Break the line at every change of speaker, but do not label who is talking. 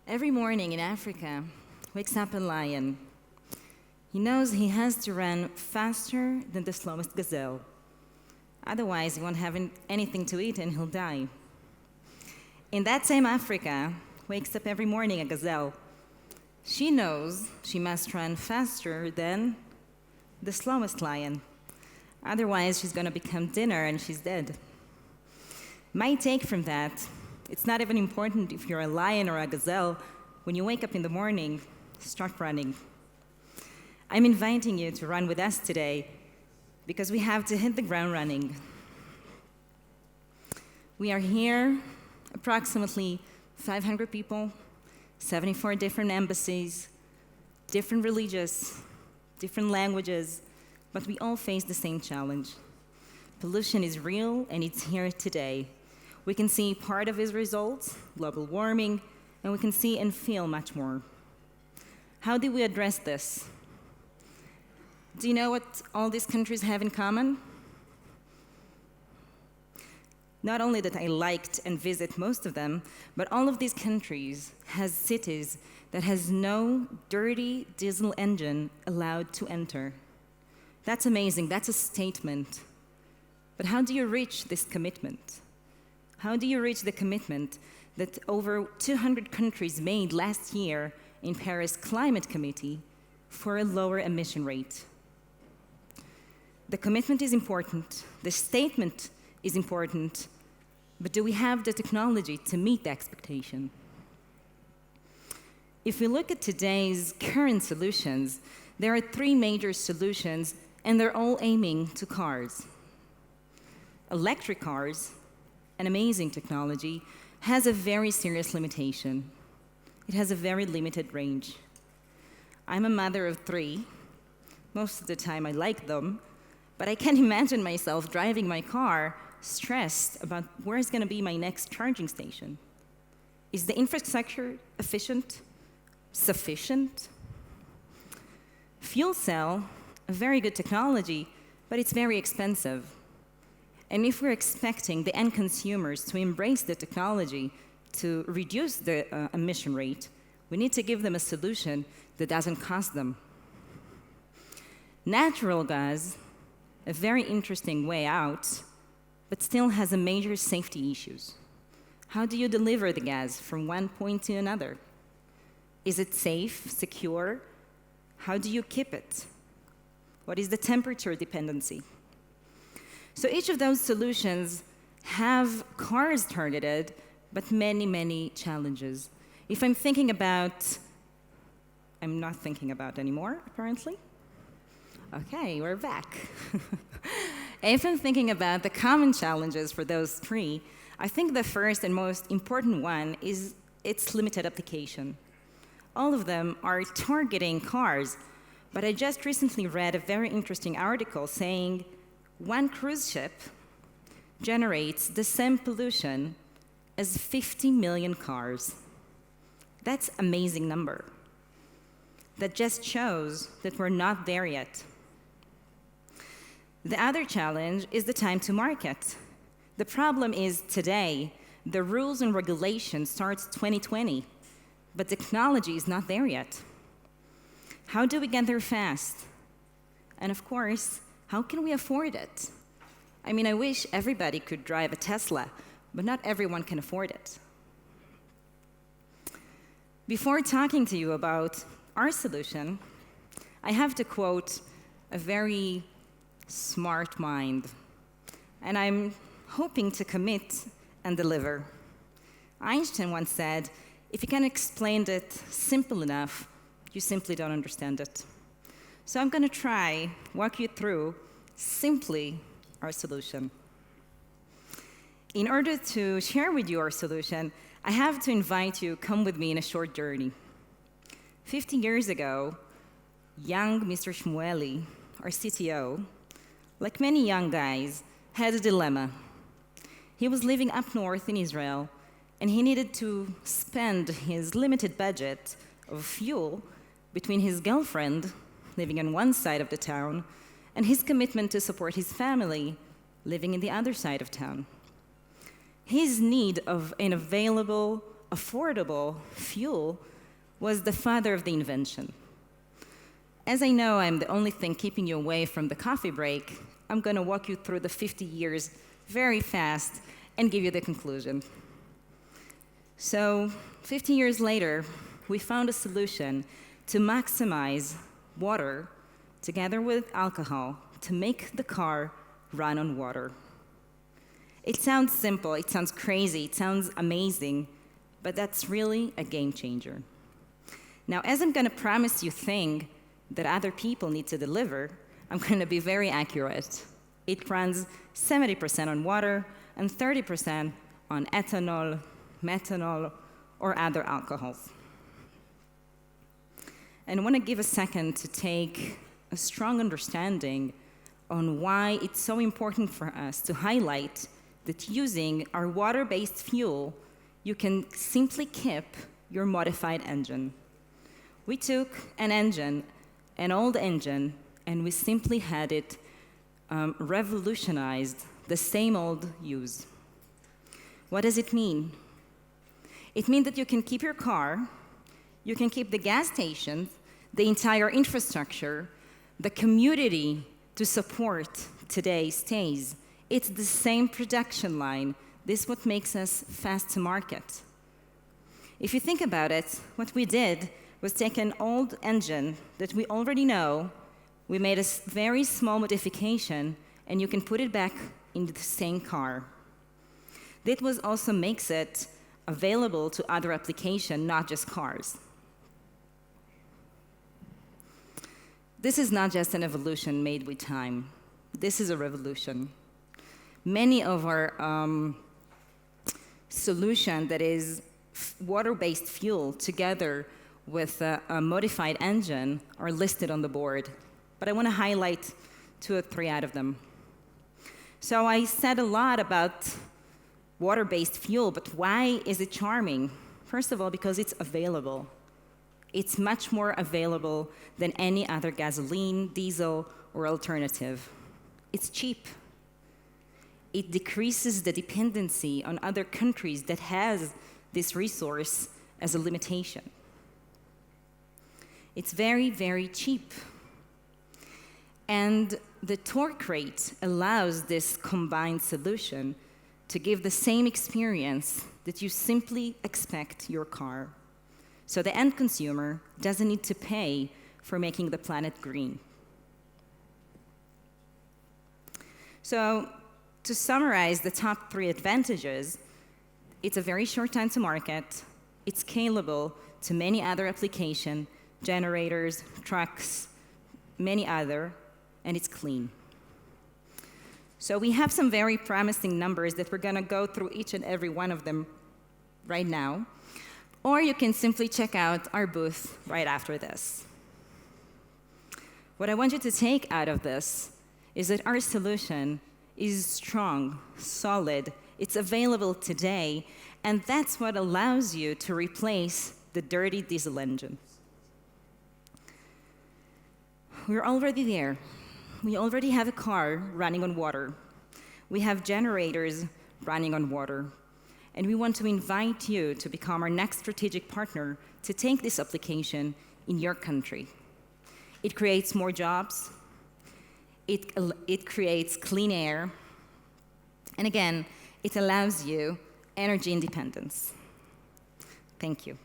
Every morning in Africa wakes up a lion. He knows he has to run faster than the slowest gazelle. Otherwise, he won't have anything to eat and he'll die. In that same Africa, wakes up every morning a gazelle. She knows she must run faster than the slowest lion. Otherwise, she's going to become dinner and she's dead. My take from that, it's not even important if you're a lion or a gazelle. When you wake up in the morning, start running. I'm inviting you to run with us today because we have to hit the ground running. We are here, approximately 500 people, 74 different embassies, different religions, different languages, but we all face the same challenge. Pollution is real and it's here today. We can see part of its results, global warming, and we can see and feel much more. How do we address this? Do you know what all these countries have in common? Not only that I liked and visit most of them, but all of these countries has cities that has no dirty diesel engine allowed to enter. That's amazing, that's a statement. But how do you reach this commitment? How do you reach the commitment that over 200 countries made last year in Paris Climate Committee for a lower emission rate? The commitment is important, the statement is important, but do we have the technology to meet the expectation? If we look at today's current solutions, there are three major solutions, and they're all aiming to cars. Electric cars, an amazing technology, has a very serious limitation. It has a very limited range. I'm a mother of three. Most of the time I like them, but I can't imagine myself driving my car stressed about where's going to be my next charging station. Is the infrastructure efficient? Sufficient? Fuel cell, a very good technology, but it's very expensive. And if we're expecting the end consumers to embrace the technology to reduce the emission rate, we need to give them a solution that doesn't cost them. Natural gas, a very interesting way out, but still has a major safety issues. How do you deliver the gas from one point to another? Is it safe, secure? How do you keep it? What is the temperature dependency? So each of those solutions have cars targeted, but many, many challenges. If I'm thinking about, I'm not thinking about anymore, apparently. Okay, we're back. If I'm thinking about the common challenges for those three, I think the first and most important one is its limited application. All of them are targeting cars, but I just recently read a very interesting article saying one cruise ship generates the same pollution as 50 million cars. That's an amazing number. That just shows that we're not there yet. The other challenge is the time to market. The problem is today, the rules and regulations starts 2020, but technology is not there yet. How do we get there fast? And of course, how can we afford it? I mean, I wish everybody could drive a Tesla, but not everyone can afford it. Before talking to you about our solution, I have to quote a very smart mind, and I'm hoping to commit and deliver. Einstein once said, if you can explain it simple enough, you simply don't understand it. So I'm going to try walk you through simply our solution. In order to share with you our solution, I have to invite you to come with me in a short journey. 50 years ago, young Mr. Shmueli, our CTO, like many young guys, had a dilemma. He was living up north in Israel, and he needed to spend his limited budget of fuel between his girlfriend, living on one side of the town, and his commitment to support his family, living in the other side of town. His need of an available, affordable fuel was the father of the invention. As I know I'm the only thing keeping you away from the coffee break, I'm going to walk you through the 50 years very fast and give you the conclusion. So 50 years later, we found a solution to maximize water together with alcohol to make the car run on water. It sounds simple, it sounds crazy, it sounds amazing, but that's really a game changer. Now, as I'm going to promise you things that other people need to deliver, I'm going to be very accurate. It runs 70% on water and 30% on ethanol, methanol, or other alcohols. And I want to give a second to take a strong understanding on why it's so important for us to highlight that using our water-based fuel, you can simply keep your modified engine. We took an engine, an old engine, and we simply had it revolutionized the same old use. What does it mean? It means that you can keep your car, you can keep the gas stations, the entire infrastructure, the community to support today stays. It's the same production line. This is what makes us fast to market. If you think about it, what we did was take an old engine that we already know, we made a very small modification, and you can put it back into the same car. That was also makes it available to other applications, not just cars. This is not just an evolution made with time. This is a revolution. Many of our solution that is water-based fuel together with a modified engine are listed on the board. But I want to highlight 2 or 3 out of them. So I said a lot about water-based fuel, but why is it charming? First of all, because it's available. It's much more available than any other gasoline, diesel, or alternative. It's cheap. It decreases the dependency on other countries that has this resource as a limitation. It's very, very cheap. And the torque rate allows this combined solution to give the same experience that you simply expect your car. So the end consumer doesn't need to pay for making the planet green. So to summarize the top 3 advantages, it's a very short time to market, it's scalable to many other applications, generators, trucks, many other, and it's clean. So we have some very promising numbers that we're going to go through each and every one of them right now. Or you can simply check out our booth right after this. What I want you to take out of this is that our solution is strong, solid, it's available today, and that's what allows you to replace the dirty diesel engine. We're already there. We already have a car running on water. We have generators running on water. And we want to invite you to become our next strategic partner to take this application in your country. It creates more jobs. It creates clean air. And again, it allows you energy independence. Thank you.